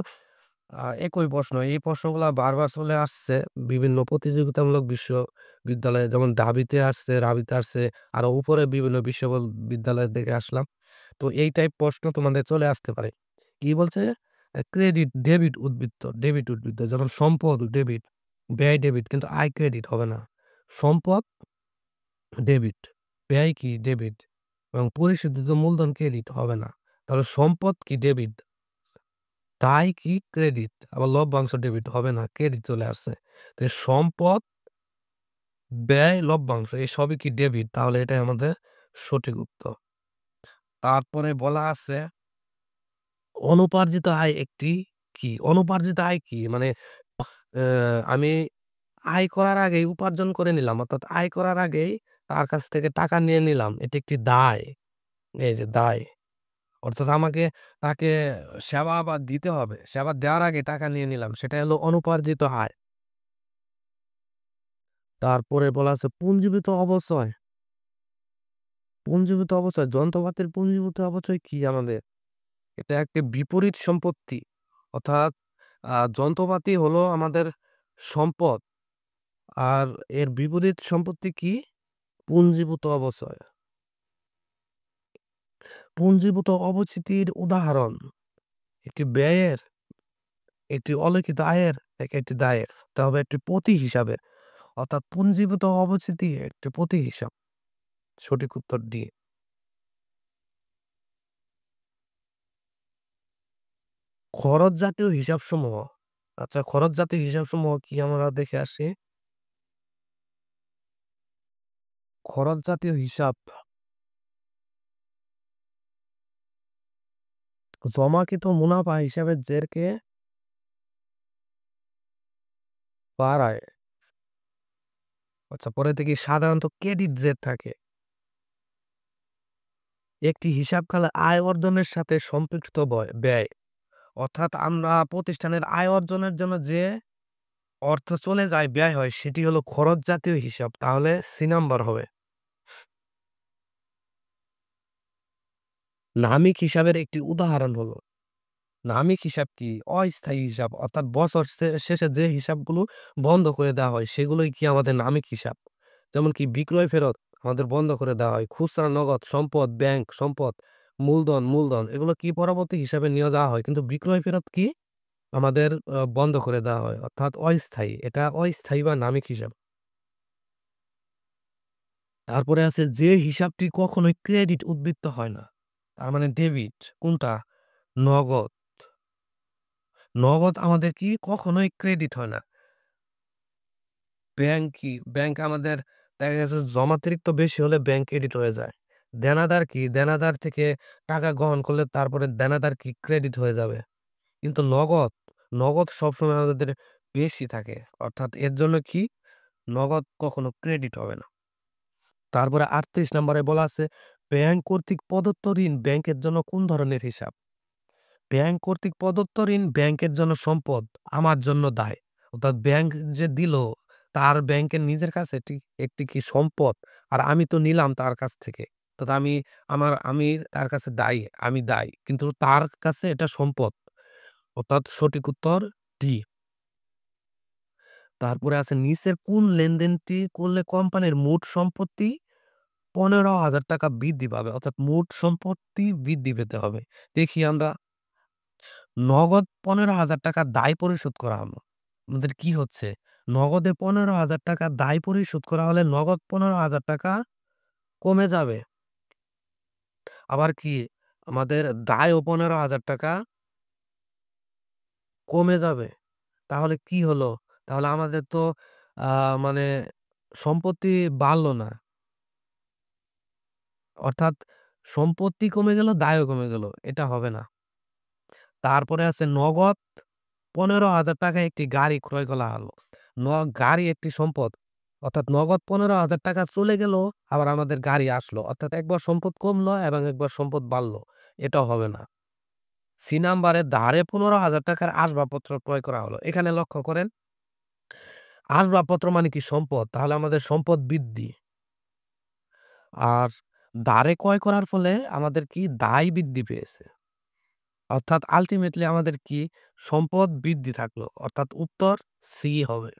একই প্রশ্ন। এই প্রশ্নগুলা বারবার চলে আসছে বিভিন্ন প্রতিযোগিতামূলক বিশ্ববিদ্যালয়ে, যেমন ঢাবিতে আসছে, রাবিতে আসছে, আরো উপরে বিভিন্ন বিশ্ববিদ্যালয় থেকে আসলাম। তো এই টাইপ প্রশ্ন তোমাদের চলে আসতে পারে। কি বলছে? ক্রেডিট, ডেবিট উদ্বৃত্ত যেমন সম্পদ ডেবিট, ব্যয় ডেবিট কিন্তু আয় ক্রেডিট হবে না। সম্পদ ডেবিট, ব্যয় কি ডেবিট এবং পরিশোধিত মূলধন ক্রেডিট হবে না। তাহলে সম্পদ কি ডেবিট, দায় কি ক্রেডিট, আবার লভ্যাংশ ডেবিট হবে না, ক্রেডিট চলে আসছে। তো এই সম্পদ, ব্যয়, লভ্যাংশ এই সবই কি ডেবিট, তাহলে এটাই আমাদের সঠিক উত্তর। তারপরে বলা আছে অনুপার্জিত আয় একটি কি? অনুপার্জিত আয় কি? মানে আমি আয় করার আগেই উপার্জন করে নিলাম। অর্থাৎ আয় করার আগেই তার কাছ থেকে টাকা নিয়ে নিলাম। এটি একটি দায়। এই যে দায়। অর্থাৎ আমাকে তাকে সেবা বা দিতে হবে। সেবা দেওয়ার আগে টাকা নিয়ে নিলাম। সেটা হলো অনুপার্জিত আয়। তারপরে বলা আছে পুঞ্জীভূত অবচয়। পুঞ্জীভূত অবচয়, যন্ত্রপাতির পুঞ্জীভূত অবচয় কি আমাদের? এটা একটি বিপরীত সম্পত্তি। অর্থাৎ যন্ত্রপাতি হলো আমাদের সম্পদ। আর এর বিপরীত সম্পত্তি কি? পুঞ্জীভূত অবচয়। পুঞ্জীভূত অবচিতির উদাহরণ একটি ব্যয়ের, একটি অলিখিত আয়ের, একটি দায়ের। এটা হবে একটি প্রতি হিসাবের। অর্থাৎ পুঞ্জীভূত অবচিতি একটি প্রতি হিসাব। সঠিক উত্তর ডি। খরচ জাতীয় হিসাবসমূহ। আচ্ছা, খরচ জাতীয় হিসাবসমূহ কি আমরা দেখে আসি। খরচ জাতীয় হিসাব জমাকৃত মুনাফা হিসাবের জেরকে বাড়ায়। আচ্ছা, পরে দেখি সাধারণত ক্রেডিট জের থাকে। একটি হিসাবখালে আয় অর্জনের সাথে সম্পৃক্ত ব্যয়। অর্থাৎ আমরা প্রতিষ্ঠানের আয় অর্জনের জন্য যে অর্থ চলে যায়, ব্যয় হয়, সেটি হলো খরচ জাতীয় হিসাব। তাহলে সি নাম্বার হবে। নামিক হিসাবের একটি উদাহরণ হলো। নামিক হিসাব কি? অস্থায়ী হিসাব। অর্থাৎ বছর শেষে যে হিসাবগুলো বন্ধ করে দেওয়া হয় সেগুলোই কি আমাদের নামিক হিসাব। যেমন কি বিক্রয় ফেরত আমাদের বন্ধ করে দেওয়া হয়। খুচরা নগদ, সম্পদ, ব্যাংক সম্পদ, মূলধন এগুলো কি পরবর্তী হিসাবে নিয়ে যাওয়া হয়। কিন্তু বিক্রয় ফেরত কি? আমাদের বন্ধ করে দেওয়া হয়। অর্থাৎ অস্থায়ী। এটা অস্থায়ী বা নামিক হিসাব। তারপরে আছে যে হিসাবটি কখনোই ক্রেডিট উদ্বৃত্ত হয় না। তার মানে ডেবিট কোনটা? নগদ। নগদ আমাদের কি কখনোই ক্রেডিট হয় না। ব্যাংক কি? ব্যাংক আমাদের দেখা গেছে জমাতিরিক্ত বেশি হলে ব্যাংক ক্রেডিট হয়ে যায়। দেনাদার কি? দেনাদার থেকে টাকা গ্রহণ করলে তারপরে দেনাদার কি ক্রেডিট হয়ে যাবে। কিন্তু নগদ সবসময় আমাদের বেশি থাকে। অর্থাৎ এর জন্য কি? নগদ কখনো ক্রেডিট হবে না। তারপরে ৩৮ নম্বরে বলা আছে, ব্যাংক কর্তৃক প্রদত্ত ঋণ ব্যাংকের জন্য কোন ধরনের হিসাব? ব্যাংক কর্তৃক প্রদত্ত ঋণ ব্যাংকের জন্য সম্পদ, আমার জন্য দায়। অর্থাৎ ব্যাংক যে দিল, তার ব্যাংকের নিজের কাছে একটি কি সম্পদ। আর আমি তো নিলাম তার কাছ থেকে। অর্থাৎ আমি তার কাছে দায়ী, আমি দায়ী। কিন্তু তার কাছে এটা সম্পদ। অর্থাৎ সঠিক উত্তর ডি। তারপরে আছে নিচের কোন লেনদেনটি করলে কোম্পানির মোট সম্পত্তি ৳১৫,০০০ বৃদ্ধি পাবে? অর্থাৎ মোট সম্পত্তি বৃদ্ধি পেতে হবে। দেখি আমরা নগদ ৳১৫,০০০ দায় পরিশোধ করা হলো। আমাদের কি হচ্ছে? নগদে ৳১৫,০০০ দায় পরিশোধ করা হলে নগদ ৳১৫,০০০ কমে যাবে। আবার কি আমাদের দায়ও ৳১৫,০০০ কমে যাবে। তাহলে কি হলো? তাহলে আমাদের তো আ মানে সম্পত্তি বাড়লো না। অর্থাৎ সম্পত্তি কমে গেল, দায়ও কমে গেল। এটা হবে না। তারপরে আছে নগদ ৳১৫,০০০ একটি গাড়ি ক্রয় করা হলো। ন গাড়ি একটি সম্পদ। অর্থাৎ নগদ ৳১৫,০০০ চলে গেল, আবার আমাদের গাড়ি আসলো। অর্থাৎ একবার সম্পদ কমলো এবং একবার সম্পদ বাড়লো। এটাও হবে না। সি নাম্বারে ধারে ৳১৫,০০০ আসবাবপত্র ক্রয় করা হলো। এখানে লক্ষ্য করেন, আসবাবপত্র মানে কি সম্পদ। তাহলে আমাদের সম্পদ বৃদ্ধি। আর ধারে ক্রয় করার ফলে আমাদের কি দায় বৃদ্ধি পেয়েছে। অর্থাৎ আল্টিমেটলি আমাদের কি সম্পদ বৃদ্ধি থাকলো। অর্থাৎ উত্তর সি হবে।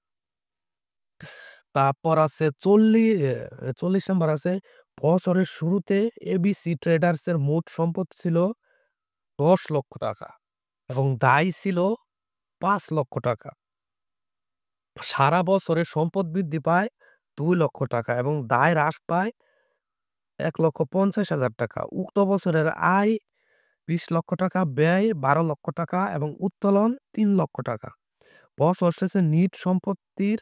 তারপর আছে ৪০ নাম্বার আছে, বছরের শুরুতে এবিসি ট্রেডার্স এর মোট সম্পদ ছিল ৳১০,০০,০০০ এবং দায় ছিল ৳৫,০০,০০০। সারা বছরে সম্পদ বৃদ্ধি পায় ৳২,০০,০০০ এবং দায় হ্রাস পায় ৳১,৫০,০০০। উক্ত বছরের আয় ৳২০,০০,০০০, ব্যয় ৳১২,০০,০০০ এবং উত্তোলন ৳৩,০০,০০০। বছর শেষে নিট সম্পত্তির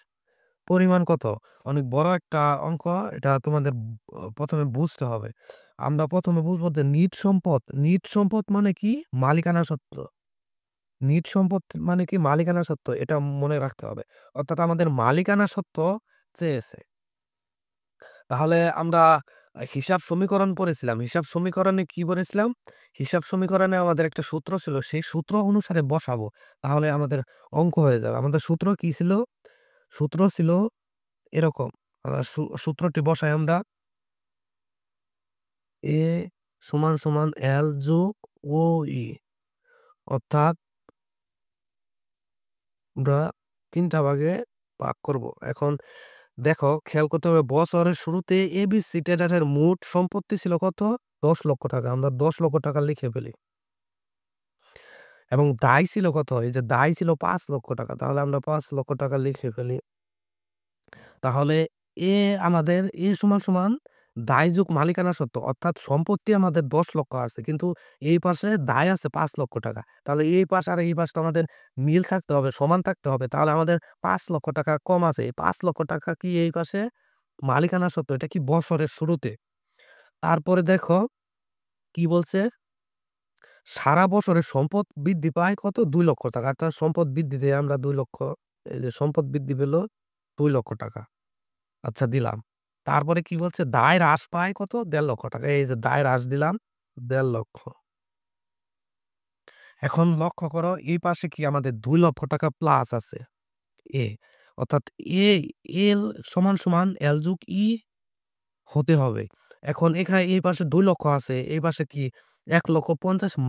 পরিমাণ কত? অনেক বড় একটা অঙ্ক। এটা তোমাদের ১ম এ বুঝতে হবে। আমরা ১ম এ বুঝবো যে নিট সম্পদ মানে কি? মালিকানা সত্ত্ব। নিট সম্পদ মানে কি? মালিকানা সত্ত্ব। এটা মনে রাখতে হবে। অর্থাৎ আমাদের মালিকানা সত্ত্ব চেয়েছে। তাহলে আমরা হিসাব সমীকরণ পড়েছিলাম। হিসাব সমীকরণে কি পড়েছিলাম? হিসাব সমীকরণে আমাদের একটা সূত্র ছিল। সেই সূত্র অনুসারে বসাবো। তাহলে আমাদের অঙ্ক হয়ে যাবে। আমাদের সূত্র কি ছিল? সূত্র ছিল এরকম। সূত্রটি বসাই আমরা। A = L যোগ OE, অর্থাৎ আমরা ৩ টা ভাগে ভাগ করব। এখন দেখো খেয়াল করতে হবে, বছরের শুরুতে এবিসি ট্রেডার্সের মোট সম্পত্তি ছিল কত? ৳১০,০০,০০০। আমরা ৳১০,০০,০০০ লিখে ফেলি। এবং দায় ছিল কত? এই যে দায় ছিল ৳৫,০০,০০০। তাহলে আমরা ৳৫,০০,০০০ লিখে ফেলি। তাহলে এ = দায় যোগ মালিকানা সত্ত্ব। অর্থাৎ সম্পত্তি আমাদের ১০,০০,০০০ আছে। কিন্তু এই পাশে দায় আছে ৳৫,০০,০০০। তাহলে এই পাশ আর এই পাশটা আমাদের মিল থাকতে হবে, সমান থাকতে হবে। তাহলে আমাদের ৳৫,০০,০০০ কম আছে। এই ৳৫,০০,০০০ কি এই পাশে মালিকানা সত্ত্ব। এটা কি বছরের শুরুতে। তারপরে দেখো কি বলছে? সারা বছরে সম্পদ বৃদ্ধি পায় কত? ৳২,০০,০০০। অর্থাৎ সম্পদ বৃদ্ধি দেই আমরা ২,০০,০০০। এই যে সম্পদ বৃদ্ধি পেল ৳২,০০,০০০। আচ্ছা দিলাম। তারপরে কি বলছে? দায় হ্রাস পায় কত? ৳১,৫০,০০০। এই যে দায় হ্রাস দিলাম ১,৫০,০০০। এখন লক্ষ্য করো এই পাশে কি আমাদের ৳২,০০,০০০ প্লাস আছে এ। অর্থাৎ এ এর = L যোগ ই হতে হবে। এখন এখানে এই পাশে ২,০০,০০০ আছে, এই পাশে কি ১,৫০,০০০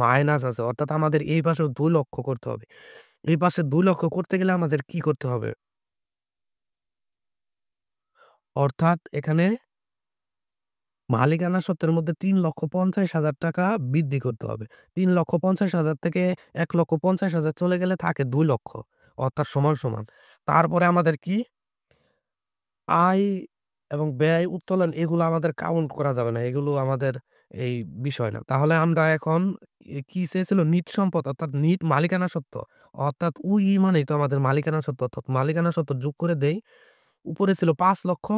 মাইনাস আছে। অর্থাৎ আমাদের এই পাশেও ২,০০,০০০ করতে হবে। এই পাশে ২,০০,০০০ করতে গেলে আমাদের কি করতে হবে? অর্থাৎ এখানে মালিকানা সত্ত্বের মধ্যে ৳৩,৫০,০০০ বৃদ্ধি করতে হবে। ৩,৫০,০০০ থেকে ১,৫০,০০০ চলে গেলে থাকে ২,০০,০০০, অর্থাৎ সমান। তারপরে আমাদের কি? আয় এবং ব্যয়, উত্তোলন এগুলো আমাদের কাউন্ট করা যাবে না। এগুলো আমাদের এই বিষয় না। তাহলে আমরা এখন কি চেয়েছিল? নিট সম্পদ অর্থাৎ নিট মালিকানা সত্ত্ব। অর্থাৎ মানেই তো আমাদের মালিকানা সত্ত্ব। অর্থাৎ মালিকানা সত্ত্ব যোগ করে দেই। উপরে ছিল ৫,০০,০০০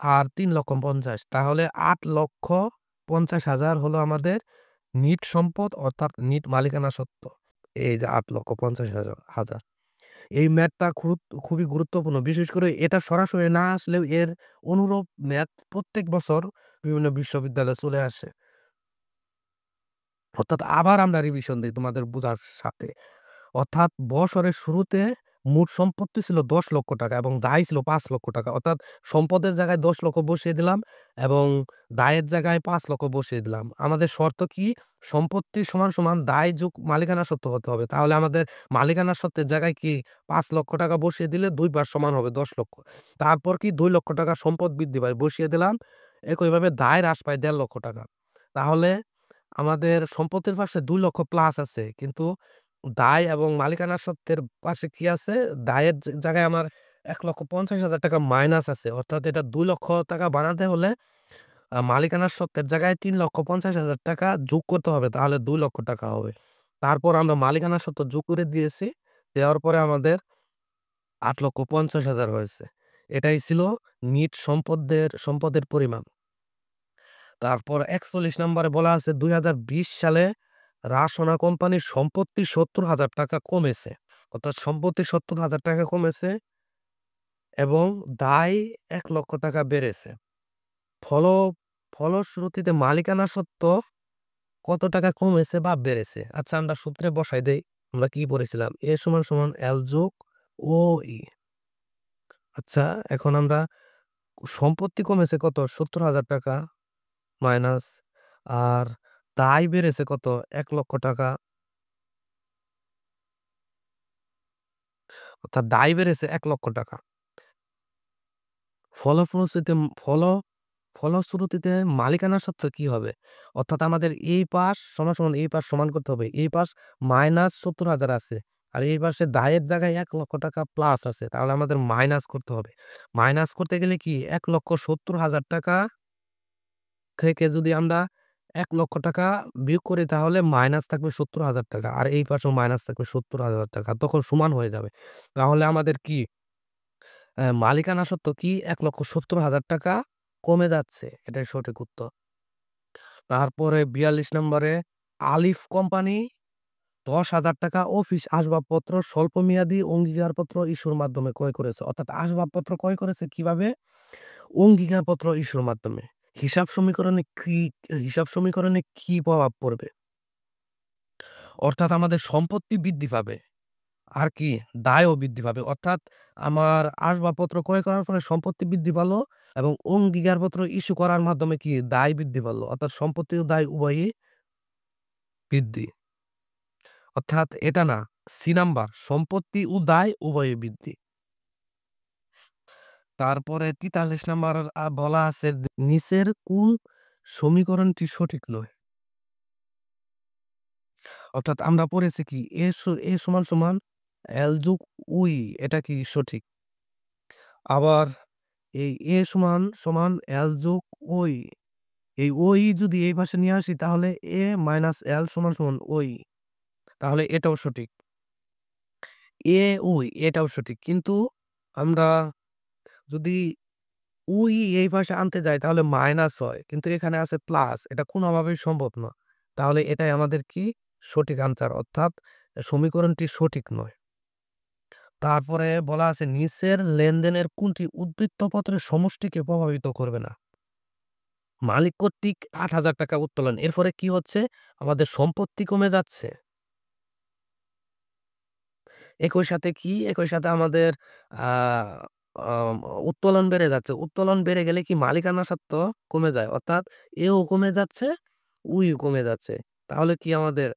আর ৩,৫০,০০০ তাহলে ৮,৫০,০০০ হলো আমাদের নিট সম্পদ অর্থাৎ নিট মালিকানা সত্ত্ব। এই যে ৮,৫০,০০০। এই ম্যাথটা খুবই গুরুত্বপূর্ণ। বিশেষ করে এটা সরাসরি না আসলেও এর অনুরূপ ম্যাথ প্রত্যেক বছর বিভিন্ন বিশ্ববিদ্যালয়ে চলে আসে। অর্থাৎ আবার আমরা রিভিশন দেই তোমাদের বুঝার সাথে। অর্থাৎ বছরের শুরুতে মোট সম্পত্তি ছিল ৳১০,০০,০০০ এবং দায় ছিল ৳৫,০০,০০০। অর্থাৎ সম্পদের জায়গায় ৳১০,০০,০০০ বসিয়ে দিলাম এবং দায়ের জায়গায় ৳৫,০০,০০০ বসিয়ে দিলাম। আমাদের শর্ত কি? সম্পত্তি সমান দায় যোগ মালিকানা সত্ত্ব হতে হবে। তাহলে আমাদের মালিকানা সত্ত্বের জায়গায় কি ৳৫,০০,০০০ বসিয়ে দিলে ২ বার সমান হবে ১০,০০,০০০। তারপর কি ৳২,০০,০০০ সম্পদ বৃদ্ধি পায় বসিয়ে দিলাম। একইভাবে দায় হ্রাস পায় ৳১,৫০,০০০। তাহলে আমাদের সম্পত্তির পাশে ২,০০,০০০ প্লাস আছে। কিন্তু দায় এবং মালিকানা সত্ত্বের পাশে কি আছে? দায়ের জায়গায় আমার ৳১,৫০,০০০ মাইনাস আছে। অর্থাৎ এটা ৳২,০০,০০০ বানাতে হলে মালিকানা সত্ত্বের জায়গায় ৳৩,৫০,০০০ যোগ করতে হবে। তাহলে ৳২,০০,০০০ হবে। তারপর আমরা মালিকানা সত্ত্ব যোগ করে দিয়েছি। দেওয়ার পরে আমাদের ৳৮,৫০,০০০ হয়েছে। এটাই ছিল নিট সম্পদের পরিমাণ। তারপর ৪১ নম্বরে বলা আছে ২০২০ সালে রাসোনা কোম্পানির সম্পত্তি ৳৭০,০০০ কমেছে। অর্থাৎ সম্পত্তি ৳৭০,০০০ কমেছে এবং দায় ৳১,০০,০০০ বেড়েছে। ফল ফলশ্রুতিতে মালিকানা সত্ত্ব কত টাকা কমেছে বা বেড়েছে? আচ্ছা আমরা সূত্রে বসাই দেই। আমরা কি পড়েছিলাম? A = L যোগ OE। আচ্ছা এখন আমরা সম্পত্তি কমেছে কত? ৳৭০,০০০ মাইনাস আর দায় বেড়েছে কত? ৳১,০০,০০০ অর্থাৎ দায় বেড়েছে ৳১,০০,০০০। ফলশ্রুতিতে ফল ফলশ্রুতিতে মালিকানা সত্ত্ব কি হবে? অর্থাৎ আমাদের এই পাশ এই পাশ সমান করতে হবে। এই পাশ মাইনাস ৭০,০০০ আছে। আর এই পাশে দায়ের জায়গায় ৳১,০০,০০০ প্লাস আছে। তাহলে আমাদের মাইনাস করতে হবে। মাইনাস করতে গেলে কি ৳১,৭০,০০০ থেকে যদি আমরা ৳১,০০,০০০ বিয়োগ করি তাহলে মাইনাস থাকবে ৳৭০,০০০ আর এই পাশেও মাইনাস থাকবে ৳৭০,০০০ তখন সমান হয়ে যাবে। তাহলে আমাদের কি মালিকানা সত্ত্ব কি ৳১,৭০,০০০ কমে যাচ্ছে। এটাই সঠিক উত্তর। তারপরে ৪২ নম্বরে আলিফ কোম্পানি ৳১০,০০০ অফিস আসবাবপত্র স্বল্পমেয়াদী অঙ্গীকারপত্র ইস্যুর মাধ্যমে ক্রয় করেছে। অর্থাৎ আসবাবপত্র ক্রয় করেছে কিভাবে? অঙ্গীকারপত্র ইস্যুর মাধ্যমে। হিসাব সমীকরণে কি প্রভাব পড়বে? অর্থাৎ আমাদের সম্পত্তি বৃদ্ধি পাবে। আর কি দায়ও বৃদ্ধি পাবে। অর্থাৎ আমার আসবাবপত্র ক্রয় করার ফলে সম্পত্তি বৃদ্ধি পালো এবং অঙ্গীকারপত্র ইস্যু করার মাধ্যমে কি দায় বৃদ্ধি পারল। অর্থাৎ সম্পত্তি ও দায় উভয়ই বৃদ্ধি। অর্থাৎ এটা না, সি নাম্বার সম্পত্তি ও দায় উভয়ই বৃদ্ধি। তারপরে ৪৩ নাম্বার বলা আছে নিচের কোন সমীকরণটি সঠিক নয়? অর্থাৎ আমরা পড়েছি কি এ সমান এল যোগ উই এটা কি সঠিক? আবার এই সমান এল যোগ ওই। এই ওই যদি এই পাশে নিয়ে আসি তাহলে এ মাইনাস এল সমান ওই। তাহলে এটাও সঠিক। ওই এটাও সঠিক। কিন্তু আমরা যদি ওই এই পাশে আনতে যাই তাহলে মাইনাস হয়। কিন্তু এখানে আছে প্লাস। এটা কোনোভাবেই সম্ভব না। তাহলে এটাই আমাদের কি সঠিক আনসার অর্থাৎ সমীকরণটি সঠিক নয়। তারপরে বলা আছে নিচের লেনদেনের কোনটি উদ্ধৃত্ত পত্রের সমষ্টিকে প্রভাবিত করবে না? মালিক কর্তৃক ৳৮,০০০ উত্তোলন। এর ফলে কি হচ্ছে? আমাদের সম্পত্তি কমে যাচ্ছে। একই সাথে কি? একই সাথে আমাদের আ আম উত্তোলন বেড়ে যাচ্ছে। উত্তোলন বেড়ে গেলে কি মালিকানা সত্ত্ব কমে যায়। অর্থাৎ এও কমে যাচ্ছে, উইও কমে যাচ্ছে। তাহলে কি আমাদের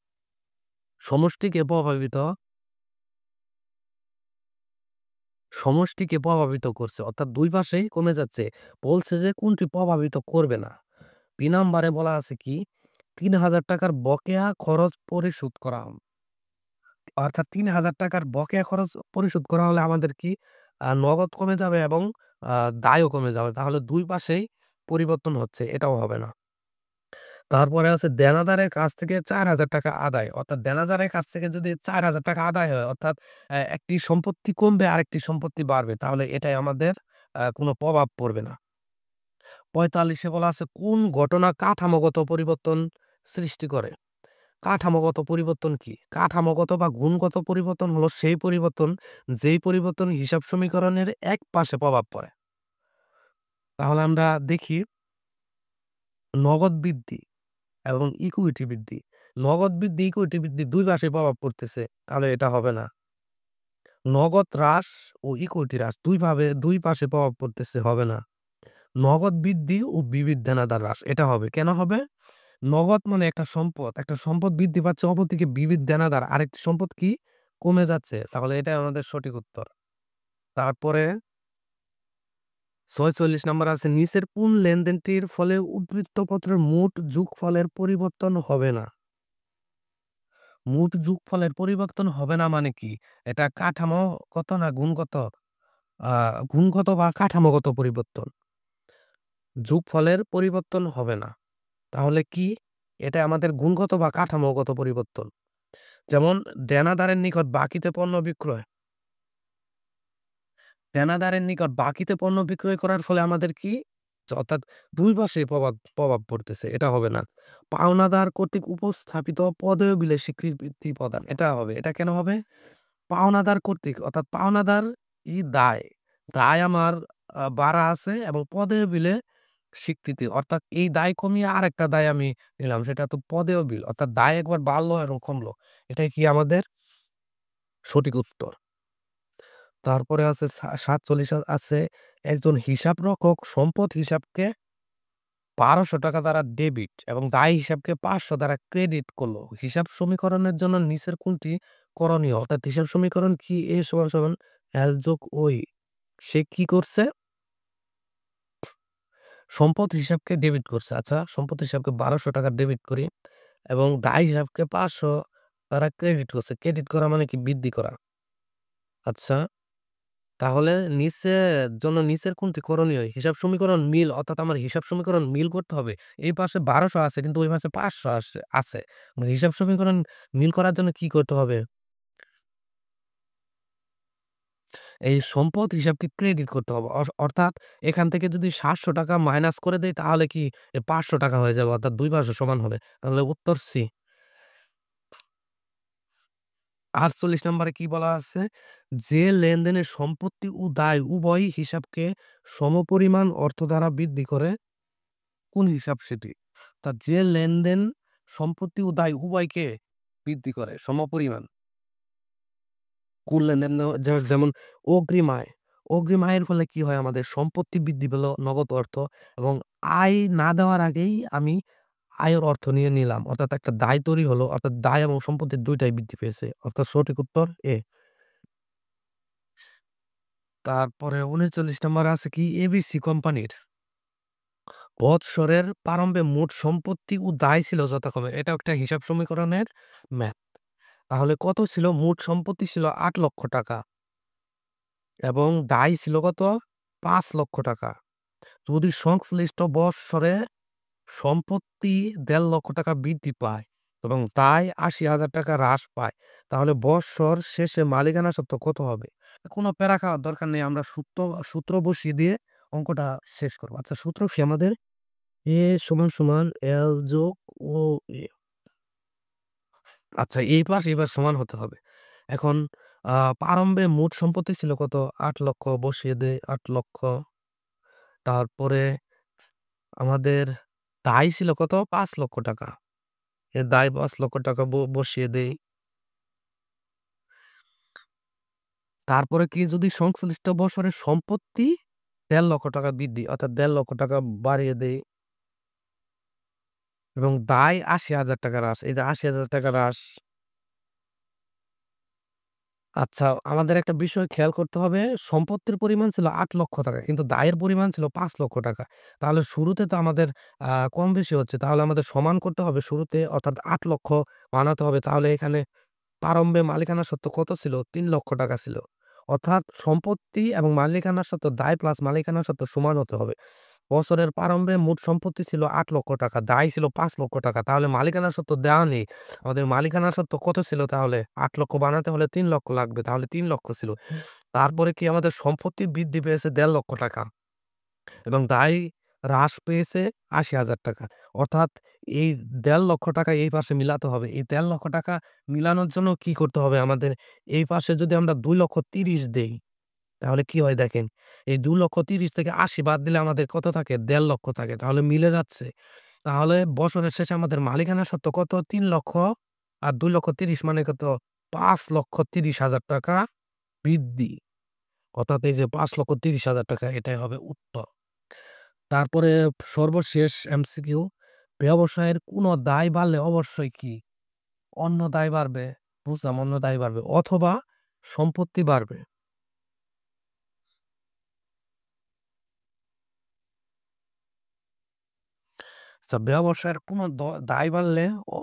সমষ্টিকে প্রভাবিত সমষ্টিকে প্রভাবিত করছে। অর্থাৎ ২ পাশেই কমে যাচ্ছে। বলছে যে কোনটি প্রভাবিত করবে না। নাম্বারে বলা আছে কি ৳৩,০০০ বকেয়া খরচ পরিশোধ করা। অর্থাৎ ৳৩,০০০ বকেয়া খরচ পরিশোধ করা হলে আমাদের কি নগদ কমে যাবে এবং আ দায়ও কমে যাবে। তাহলে ২ পাশেই পরিবর্তন হচ্ছে। এটাও হবে না। তারপরে আছে দেনাদারের কাছ থেকে ৳৪,০০০ আদায়। অর্থাৎ দেনাদারের কাছ থেকে যদি ৳৪,০০০ আদায় হয় অর্থাৎ একটি সম্পত্তি কমবে আরেকটি সম্পত্তি বাড়বে। তাহলে এটাই আমাদের কোনো প্রভাব পড়বে না। ৪৫ এ বলা আছে কোন ঘটনা কাঠামোগত পরিবর্তন সৃষ্টি করে? কাঠামোগত পরিবর্তন কি? কাঠামোগত বা গুণগত পরিবর্তন হলো সেই পরিবর্তন যেই পরিবর্তন হিসাব সমীকরণের এক পাশে প্রভাব পড়ে। তাহলে আমরা দেখি নগদ বৃদ্ধি এবং ইক্যুইটি বৃদ্ধি। নগদ বৃদ্ধি, ইক্যুইটি বৃদ্ধি ২ পাশে প্রভাব পড়তেছে। তাহলে এটা হবে না। নগদ হ্রাস ও ইক্যুইটি হ্রাস ২ পাশে প্রভাব পড়তেছে, হবে না। নগদ বৃদ্ধি ও বিবিধ দেনাদার হ্রাস এটা হবে। কেন হবে? নগদ মানে একটা সম্পদ। একটা সম্পদ বৃদ্ধি পাচ্ছে অপরদিকে বিবিধ দেনাদার আরেকটি সম্পদ কি? কমে যাচ্ছে। তাহলে এটাই আমাদের সঠিক উত্তর। তারপরে ৪৬ নাম্বার আছে নিচের কোন লেনদেনটির ফলে উদ্ধৃতপত্রের মোট যোগফলের পরিবর্তন হবে না? মোট যোগফলের পরিবর্তন হবে না মানে কি? এটা কাঠামোগত না গুণগত? আ গুণগত বা কাঠামোগত পরিবর্তন। যোগফলের পরিবর্তন হবে না। তাহলে কি? এটা আমাদের গুণগত বা কাঠামোগত পরিবর্তন। যেমন দেনাদারের নিকট বাকিতে পণ্য বিক্রয়। দেনাদারের নিকট বাকিতে পণ্য বিক্রয় করার ফলে আমাদের কি? অর্থাৎ ২ পাশেই প্রভাব পড়তেছে। এটা হবে না। পাওনাদার কর্তৃক উপস্থাপিত পদেয় বিলে স্বীকৃতি প্রদান। এটা হবে। এটা কেন হবে? পাওনাদার কর্তৃক অর্থাৎ পাওনাদার দায়। দায় আমার বাড়া আছে এবং পদেয় বিলে স্বীকৃতি। অর্থাৎ এই দায় কমিয়ে আরেকটা দায় আমি নিলাম। সেটা তো পদেয় বিল। অর্থাৎ দায় একবার বাড়লো এবং কমলো। এটাই কি আমাদের সঠিক উত্তর। তারপরে আছে ৪৭ আছে একজন হিসাবরক্ষক সম্পদ হিসাবকে ৳১২০০ দ্বারা ডেবিট এবং দায় হিসাবকে ৫০০ দ্বারা ক্রেডিট করলো। হিসাব সমীকরণের জন্য নিচের কোনটি করণীয়? অর্থাৎ হিসাব সমীকরণ কি A = L + OI সে কি করছে? সম্পদ হিসাবকে ডেবিট করছে। আচ্ছা সম্পদ হিসাবকে ৳১২০০ ডেবিট করি এবং দায় হিসাবকে ৫০০ দ্বারা ক্রেডিট করছে। ক্রেডিট করা মানে কি? বৃদ্ধি করা। আচ্ছা তাহলে নিচের কোনটি করণীয়? হিসাব সমীকরণ মিল অর্থাৎ আমার হিসাব সমীকরণ মিল করতে হবে। এই পাশে ১২০০ আছে কিন্তু ওই পাশে ৫০০ আছে। মানে হিসাব সমীকরণ মিল করার জন্য কি করতে হবে? এই সম্পদ হিসাবকে ক্রেডিট করতে হবে। অর্থাৎ এখান থেকে যদি ৳৭০০ মাইনাস করে দেই তাহলে কি ৳৫০০ হয়ে যাবে অর্থাৎ ২ পাশে সমান হবে। তাহলে উত্তর সি। ৪৮ নম্বরে কি বলা আছে? যে লেনদেনের সম্পত্তি ও দায় উভয় হিসাবকে সমপরিমাণ অর্থ দ্বারা বৃদ্ধি করে কোন হিসাব সেটি? যে লেনদেন সম্পত্তি ও দায় উভয়কে বৃদ্ধি করে সমপরিমাণ। কোন লেনদেন যেমন অগ্রিম আয়। অগ্রিম আয়ের ফলে কি হয় আমাদের সম্পত্তি বৃদ্ধি পেল নগদ অর্থ এবং আয় না দেওয়ার আগেই আমি আয়ের অর্থ নিয়ে নিলাম। অর্থাৎ একটা দায় তৈরি হলো। অর্থাৎ দায় এবং সম্পত্তি ২ টাই বৃদ্ধি পেয়েছে। অর্থাৎ সঠিক উত্তর এ। তারপরে ৩৯ নম্বরে আছে কি এবিসি কোম্পানির বৎসরের প্রারম্ভে মোট সম্পত্তি ও দায় ছিল যথাক্রমে। এটা একটা হিসাব সমীকরণের ম্যাথ। তাহলে কত ছিল? মোট সম্পত্তি ছিল ৳৮,০০,০০০ এবং দায় ছিল কত? ৳৫,০০,০০০। যদি সংশ্লিষ্ট বৎসরে সম্পত্তি ৳১,৫০,০০০ বৃদ্ধি পায় এবং দায় ৳৮০,০০০ হ্রাস পায়, তাহলে বৎসর শেষে মালিকানা সত্ত্ব কত হবে? কোনো প্যারা খাওয়ার দরকার নেই। আমরা সূত্র বসিয়ে দিয়ে অঙ্কটা শেষ করব। আচ্ছা সূত্র কি আমাদের? A = L + OA আচ্ছা এই পাশ সমান হতে হবে। এখন প্রারম্ভে মোট সম্পত্তি ছিল কত? ৮,০০,০০০ বসিয়ে দেই ৮,০০,০০০ তারপরে আমাদের দায় ছিল কত? ৳৫,০০,০০০ এ দায় ৳৫,০০,০০০ বসিয়ে দেই। তারপরে কি যদি সংশ্লিষ্ট বছরের সম্পত্তি ৳১,৫০,০০০ বৃদ্ধি অর্থাৎ ৳১,৫০,০০০ বাড়িয়ে দেই এবং দায় ৳৮০,০০০ হ্রাস। এই যে ৳৮০,০০০ হ্রাস আচ্ছা, আমাদের একটা বিষয় খেয়াল করতে হবে, সম্পত্তির পরিমাণ ছিল ৳৮,০০,০০০ কিন্তু দায়ের পরিমাণ ছিল ৳৫,০০,০০০ তাহলে শুরুতে তো আমাদের কম বেশি হচ্ছে। তাহলে আমাদের সমান করতে হবে শুরুতে অর্থাৎ ৮,০০,০০০ বানাতে হবে। তাহলে এখানে প্রারম্ভে মালিকানা সত্ত্ব কত ছিল? ৳৩,০০,০০০ ছিল। অর্থাৎ সম্পত্তি এবং মালিকানা সত্ত্ব দায় প্লাস মালিকানা সত্ত্ব সমান হতে হবে। বছরের প্রারম্ভে মোট সম্পত্তি ছিল ৳৮,০০,০০০, দায় ছিল ৳৫,০০,০০০। তাহলে মালিকানা সত্ত্ব দেওয়া নেই। আমাদের মালিকানা সত্ত্ব কত ছিল তাহলে? ৮,০০,০০০ বানাতে হলে ৩,০০,০০০ লাগবে। তাহলে ৩,০০,০০০ ছিল। তারপরে কি আমাদের সম্পত্তি বৃদ্ধি পেয়েছে ৳১,৫,০০,০০০ এবং দায় হ্রাস পেয়েছে ৳৮০,০০০। অর্থাৎ এই ৳১,৫০,০০০ এই পাশে মিলাতে হবে। এই ৳১,৫০,০০০ মিলানোর জন্য কি করতে হবে আমাদের? এই পাশে যদি আমরা ৳২,৩০,০০০ দেই, তাহলে কি হয় দেখেন। এই ৳২,৩০,০০০ থেকে ৮০ বাদ দিলে আমাদের কত থাকে? ৳১,৫০,০০০ থাকে। তাহলে মিলে যাচ্ছে। তাহলে বছরের শেষে আমাদের মালিকানা সত্ত্ব কত? ৩,০০,০০০ আর ২,৩০,০০০ মানে কত? ৳৫,৩০,০০০ বৃদ্ধি। অর্থাৎ এই যে ৳৫,৩০,০০০ এটাই হবে উত্তর। তারপরে সর্বশেষ এমসিকিউ, ব্যবসায়ের কোনো দায় বাড়লে অবশ্যই কি? অন্য দায় বাড়বে। বুঝলাম অন্য দায় বাড়বে অথবা সম্পত্তি বাড়বে। আচ্ছা, ব্যবসায়ের কোনো দায় বাড়লে অ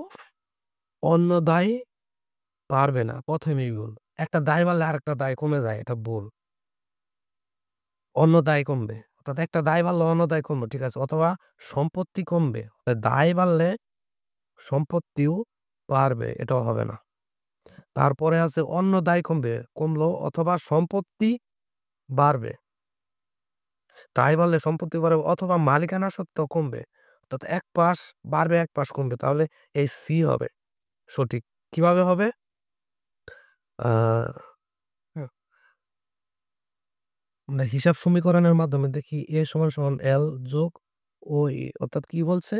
অন্য দায় বাড়বে না। ১ম এই ভুল। একটা দায় বাড়লে আরেকটা দায় কমে যায়। এটা ভুল। অন্য দায় কমবে। অর্থাৎ একটা দায় বাড়লে অন্য দায় কমবে। ঠিক আছে? অথবা সম্পত্তি কমবে। দায় বাড়লে সম্পত্তিও বাড়বে। এটাও হবে না। তারপরে আছে অন্য দায় কমলো অথবা সম্পত্তি বাড়বে। দায় বাড়লে সম্পত্তি বাড়বে অথবা মালিকানা সত্ত্ব কমবে। অর্থাৎ এক পাশ বাড়বে, এক পাশ কমবে। তাহলে এই সি হবে সঠিক। কিভাবে হবে? আ হ্যাঁ, আমরা হিসাব সমীকরণের মাধ্যমে দেখি A = L যোগ OE অর্থাৎ কি বলছে?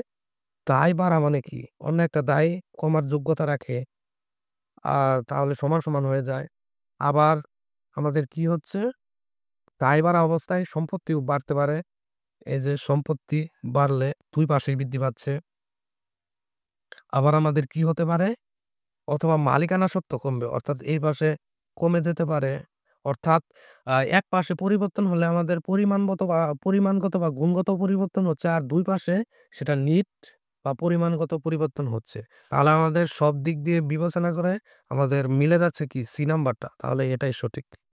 দায় বাড়া মানে কি? অন্য একটা দায় কমার যোগ্যতা রাখে। তাহলে সমান হয়ে যায়। আবার আমাদের কি হচ্ছে? দায় বাড়া অবস্থায় সম্পত্তিও বাড়তে পারে। এই যে সম্পত্তি বাড়লে ২ পাশেই বৃদ্ধি পাচ্ছে। আবার আমাদের কি হতে পারে? অথবা মালিকানা সত্ত্ব কমবে। অর্থাৎ এই পাশে কমে যেতে পারে। অর্থাৎ এক পাশে পরিবর্তন হলে আমাদের পরিমাণগত বা গুণগত পরিবর্তন হচ্ছে। আর ২ পাশে সেটা নিট বা পরিমাণগত পরিবর্তন হচ্ছে। তাহলে আমাদের সব দিক দিয়ে বিবেচনা করে আমাদের মিলে যাচ্ছে কি? সি নাম্বারটা। তাহলে এটাই সঠিক।